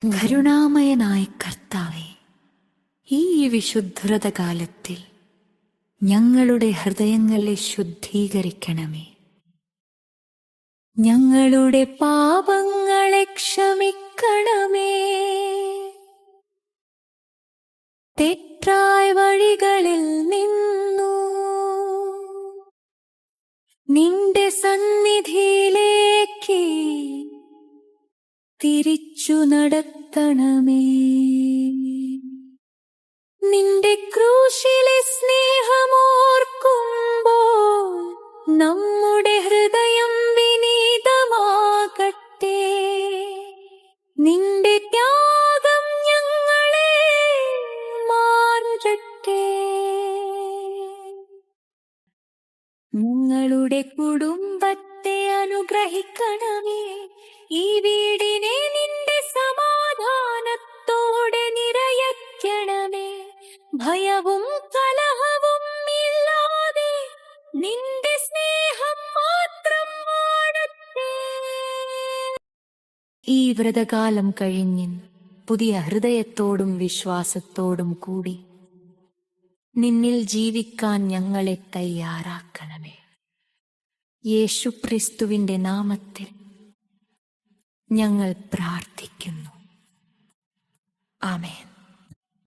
കരുണാമയനായ കർത്താവേ, ഈ വിശുദ്ധകാലത്തിൽ ഞങ്ങളുടെ ഹൃദയങ്ങളെ ശുദ്ധീകരിക്കണമേ. ഞങ്ങളുടെ പാപങ്ങളെ ക്ഷമിക്കണമേ. തെറ്റായ വഴികളിൽ നിന്നു നിന്റെ സന്നിധിയിലേക്ക് തിരിച്ചു നടത്തണമേ. നിന്റെ ക്രൂശിലെ സ്നേഹമോർക്കുമ്പോൾ നമ്മുടെ ഹൃദയം വിനീതമാകട്ടെ. നിന്റെ ത്യാഗം ഞങ്ങളെ മാറ്റട്ടെ. ഞങ്ങളുടെ കുടുംബത്തെ അനുഗ്രഹിക്കണമേ. ഈ വീടിനെ നിന്റെ സമാധാനത്തോടെ നിറയ്ക്കണമേ. ഭയവും കലഹവും ഇല്ലാതെ നിന്റെ സ്നേഹം മാത്രം വാഴട്ടെ. ഈ വ്രതകാലം കഴിഞ്ഞ് പുതിയ ഹൃദയത്തോടും വിശ്വാസത്തോടും കൂടി നിന്നിൽ ജീവിക്കാൻ ഞങ്ങളെ തയ്യാറാക്കണമേ. യേശുക്രിസ്തുവിന്റെ നാമത്തിൽ ഞങ്ങൾ പ്രാർത്ഥിക്കുന്നു. ആമേൻ.